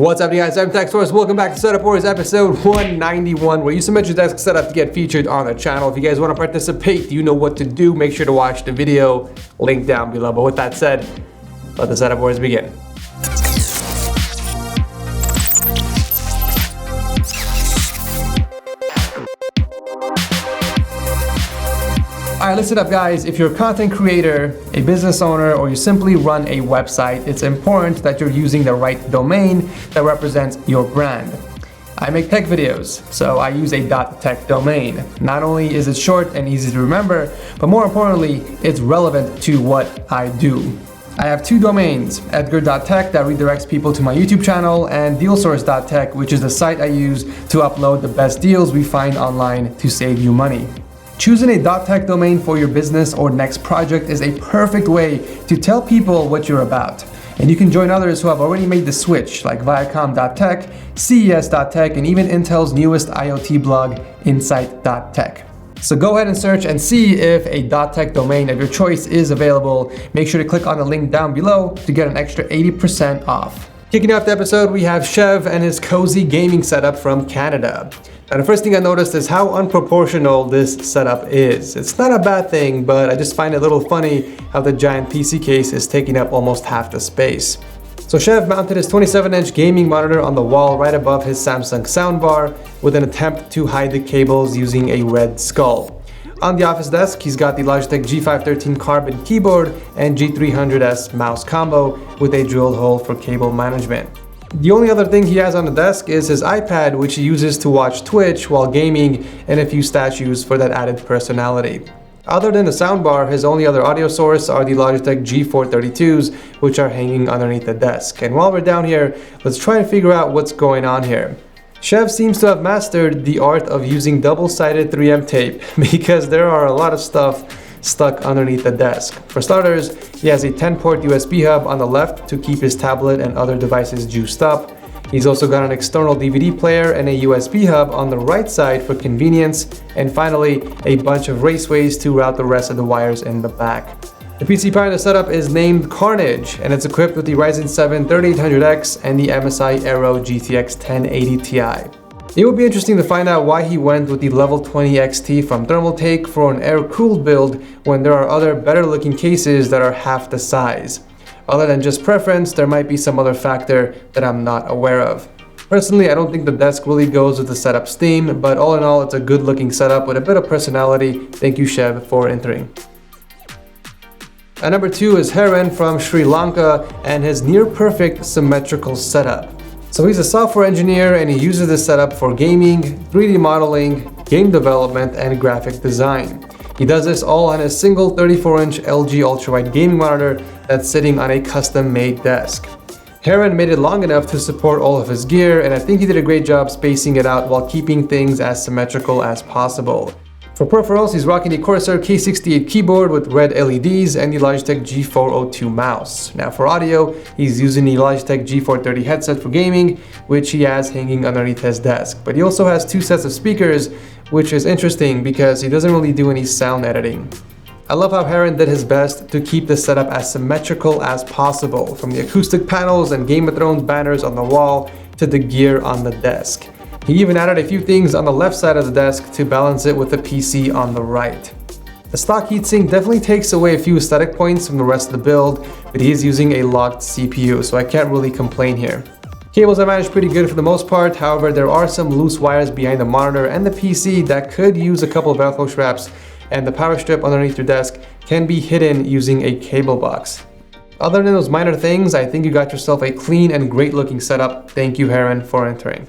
What's up, you guys? I'm TechSource. Welcome back to Setup Wars episode 191, where you submit your desk setup to get featured on the channel. If you guys want to participate, you know what to do. Make sure to watch the video, link down below. But with that said, let the Setup Wars begin. Alright, listen up guys, if you're a content creator, a business owner, or you simply run a website, it's important that you're using the right domain that represents your brand. I make tech videos, so I use a .tech domain. Not only is it short and easy to remember, but more importantly, it's relevant to what I do. I have two domains, edgar.tech that redirects people to my YouTube channel, and dealsource.tech, which is the site I use to upload the best deals we find online to save you money. Choosing a .tech domain for your business or next project is a perfect way to tell people what you're about. And you can join others who have already made the switch, like Viacom.tech, CES.tech, and even Intel's newest IoT blog, Insight.tech. So go ahead and search and see if a .tech domain of your choice is available. Make sure to click on the link down below to get an extra 80% off. Kicking off the episode, we have Chev and his cozy gaming setup from Canada. Now, the first thing I noticed is how unproportional this setup is. It's not a bad thing, but I just find it a little funny how the giant PC case is taking up almost half the space. So Chev mounted his 27-inch gaming monitor on the wall right above his Samsung soundbar with an attempt to hide the cables using a red skull. On the office desk, he's got the Logitech G513 Carbon keyboard and G300S mouse combo with a drilled hole for cable management. The only other thing he has on the desk is his iPad, which he uses to watch Twitch while gaming, and a few statues for that added personality. Other than the soundbar, his only other audio source are the Logitech G432s, which are hanging underneath the desk. And while we're down here, let's try and figure out what's going on here. Chev seems to have mastered the art of using double-sided 3M tape because there are a lot of stuff stuck underneath the desk. For starters, he has a 10-port USB hub on the left to keep his tablet and other devices juiced up. He's also got an external DVD player and a USB hub on the right side for convenience, and finally, a bunch of raceways to route the rest of the wires in the back. The PC part of the setup is named Carnage, and it's equipped with the Ryzen 7 3800X and the MSI AERO GTX 1080 Ti. It would be interesting to find out why he went with the Level 20 XT from Thermaltake for an air-cooled build when there are other better-looking cases that are half the size. Other than just preference, there might be some other factor that I'm not aware of. Personally, I don't think the desk really goes with the setup's theme, but all in all, it's a good-looking setup with a bit of personality. Thank you, Chev, for entering. At number 2 is Heroine from Sri Lanka and his near-perfect symmetrical setup. So he's a software engineer and he uses this setup for gaming, 3D modeling, game development, and graphic design. He does this all on a single 34-inch LG ultrawide gaming monitor that's sitting on a custom-made desk. Heroine made it long enough to support all of his gear, and I think he did a great job spacing it out while keeping things as symmetrical as possible. For peripherals, he's rocking the Corsair K68 keyboard with red LEDs and the Logitech G402 mouse. Now for audio, he's using the Logitech G430 headset for gaming, which he has hanging underneath his desk. But he also has 2 sets of speakers, which is interesting because he doesn't really do any sound editing. I love how Heroine did his best to keep the setup as symmetrical as possible, from the acoustic panels and Game of Thrones banners on the wall to the gear on the desk. He even added a few things on the left side of the desk to balance it with the PC on the right. The stock heatsink definitely takes away a few aesthetic points from the rest of the build, but he is using a locked CPU, so I can't really complain here. Cables are managed pretty good for the most part, however there are some loose wires behind the monitor and the PC that could use a couple of Velcro straps, and the power strip underneath your desk can be hidden using a cable box. Other than those minor things, I think you got yourself a clean and great looking setup. Thank you, Heroine, for entering.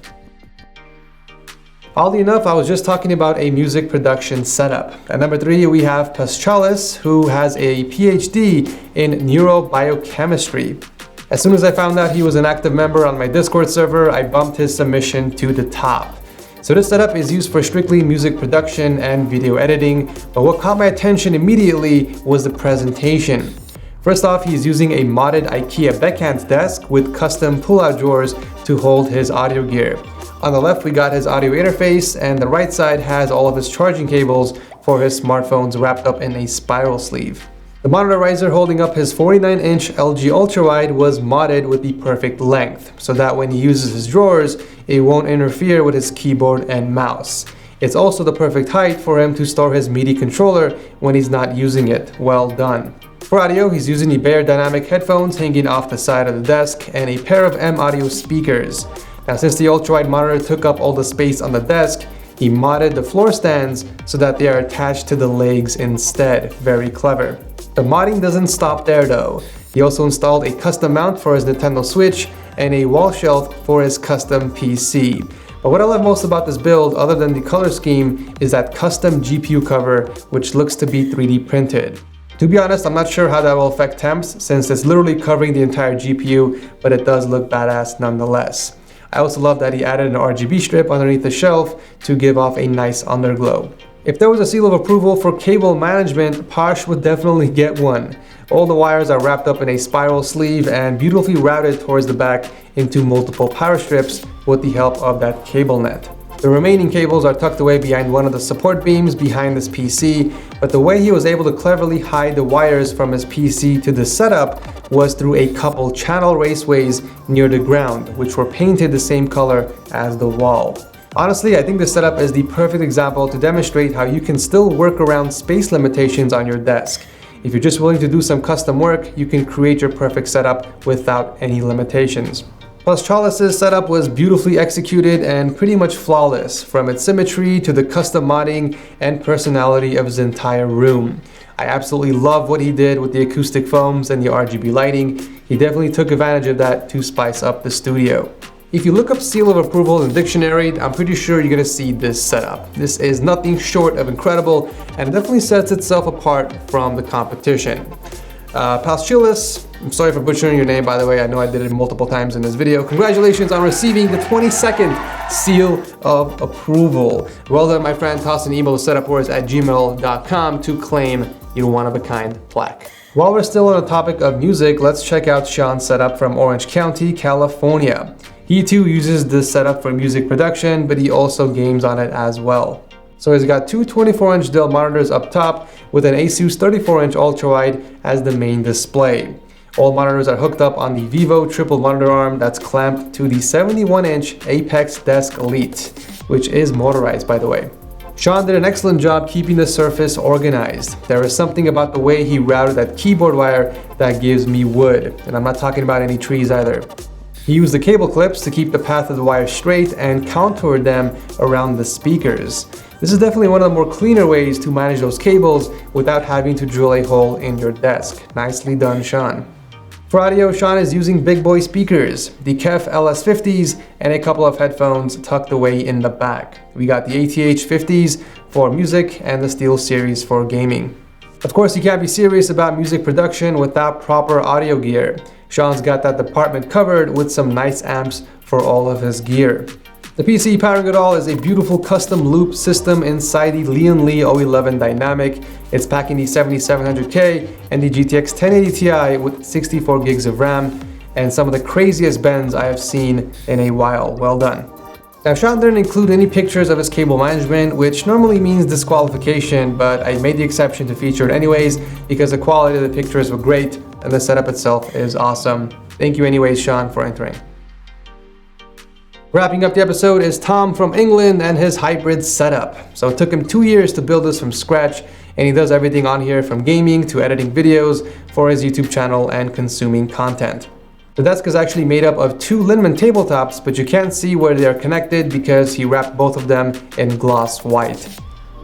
Oddly enough, I was just talking about a music production setup. At number 3, we have Chalice, who has a PhD in neurobiochemistry. As soon as I found out he was an active member on my Discord server, I bumped his submission to the top. So this setup is used for strictly music production and video editing, but what caught my attention immediately was the presentation. First off, he's using a modded IKEA deckhand desk with custom pull-out drawers to hold his audio gear. On the left, we got his audio interface, and the right side has all of his charging cables for his smartphones wrapped up in a spiral sleeve. The monitor riser holding up his 49-inch LG ultrawide was modded with the perfect length, so that when he uses his drawers, it won't interfere with his keyboard and mouse. It's also the perfect height for him to store his MIDI controller when he's not using it. Well done. For audio, he's using the Bear Dynamic headphones hanging off the side of the desk and a pair of M Audio speakers. Now, since the ultrawide monitor took up all the space on the desk, he modded the floor stands so that they are attached to the legs instead. Very clever. The modding doesn't stop there though. He also installed a custom mount for his Nintendo Switch and a wall shelf for his custom PC. But what I love most about this build, other than the color scheme, is that custom GPU cover, which looks to be 3D printed. To be honest, I'm not sure how that will affect temps, since it's literally covering the entire GPU, but it does look badass nonetheless. I also love that he added an RGB strip underneath the shelf to give off a nice underglow. If there was a seal of approval for cable management, Posh would definitely get one. All the wires are wrapped up in a spiral sleeve and beautifully routed towards the back into multiple power strips with the help of that cable net. The remaining cables are tucked away behind one of the support beams behind this PC, but the way he was able to cleverly hide the wires from his PC to the setup was through a couple channel raceways near the ground, which were painted the same color as the wall. Honestly, I think this setup is the perfect example to demonstrate how you can still work around space limitations on your desk. If you're just willing to do some custom work, you can create your perfect setup without any limitations. Plus, Chalice's setup was beautifully executed and pretty much flawless, from its symmetry to the custom modding and personality of his entire room. I absolutely love what he did with the acoustic foams and the RGB lighting. He definitely took advantage of that to spice up the studio. If you look up seal of approval in the dictionary, I'm pretty sure you're gonna see this setup. This is nothing short of incredible and definitely sets itself apart from the competition. Chalice, I'm sorry for butchering your name, by the way. I know I did it multiple times in this video. Congratulations on receiving the 22nd seal of approval. Well done, my friend. Toss an email to setupwars@gmail.com to claim your one-of-a-kind plaque. While we're still on the topic of music, let's check out Sean's setup from Orange County, California. He too uses this setup for music production, but he also games on it as well. So he's got two 24-inch Dell monitors up top with an Asus 34-inch ultrawide as the main display. All monitors are hooked up on the Vivo triple monitor arm that's clamped to the 71-inch Apex Desk Elite, which is motorized, by the way. Sean did an excellent job keeping the surface organized. There is something about the way he routed that keyboard wire that gives me wood, and I'm not talking about any trees either. He used the cable clips to keep the path of the wire straight and contoured them around the speakers. This is definitely one of the more cleaner ways to manage those cables without having to drill a hole in your desk. Nicely done, Sean. For audio, Sean is using big boy speakers, the Chev LS50s, and a couple of headphones tucked away in the back. We got the ATH 50s for music and the SteelSeries for gaming. Of course, you can't be serious about music production without proper audio gear. Sean's got that department covered with some nice amps for all of his gear. The PC powering it all is a beautiful custom loop system inside the Lian Li O11 Dynamic. It's packing the 7700K and the GTX 1080 Ti with 64 gigs of RAM and some of the craziest bends I have seen in a while. Well done. Now, Sean didn't include any pictures of his cable management, which normally means disqualification, but I made the exception to feature it anyways because the quality of the pictures were great and the setup itself is awesome. Thank you anyways, Sean, for entering. Wrapping up the episode is Tom from England and his hybrid setup. So it took him 2 years to build this from scratch, and he does everything on here from gaming to editing videos for his YouTube channel and consuming content. The desk is actually made up of two Linman tabletops, but you can't see where they are connected because he wrapped both of them in gloss white.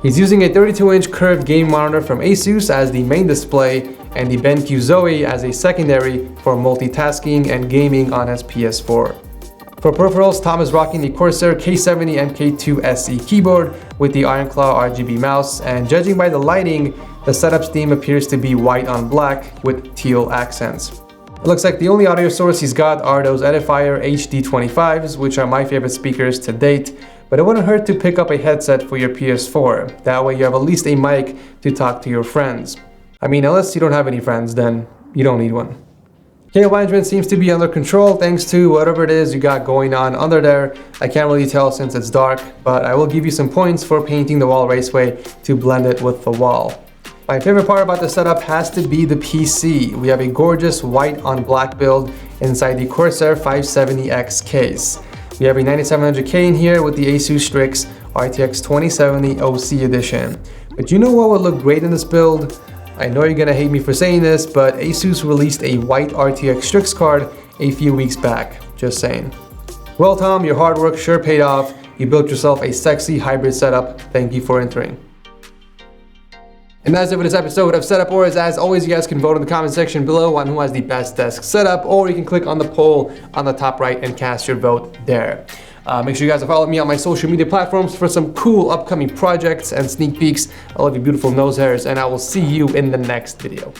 He's using a 32-inch curved game monitor from Asus as the main display and the BenQ Zoe as a secondary for multitasking and gaming on his PS4. For peripherals, Tom is rocking the Corsair K70 MK2 SE keyboard with the Ironclaw RGB mouse, and judging by the lighting, the setup theme appears to be white on black with teal accents. It looks like the only audio source he's got are those Edifier HD25s, which are my favorite speakers to date, but it wouldn't hurt to pick up a headset for your PS4. That way you have at least a mic to talk to your friends. I mean, unless you don't have any friends, then you don't need one. Cable management seems to be under control thanks to whatever it is you got going on under there. I can't really tell since it's dark, but I will give you some points for painting the wall raceway to blend it with the wall. My favorite part about the setup has to be the PC. We have a gorgeous white on black build inside the Corsair 570X case. We have a 9700K in here with the Asus Strix RTX 2070 OC edition. But you know what would look great in this build? I know you're gonna hate me for saying this, but Asus released a white RTX Strix card a few weeks back. Just saying. Well, Tom, your hard work sure paid off. You built yourself a sexy hybrid setup. Thank you for entering. And that's it for this episode of Setup Wars. As always, you guys can vote in the comment section below on who has the best desk setup, or you can click on the poll on the top right and cast your vote there. Make sure you guys follow me on my social media platforms for some cool upcoming projects and sneak peeks. I love you beautiful nose hairs, and I will see you in the next video.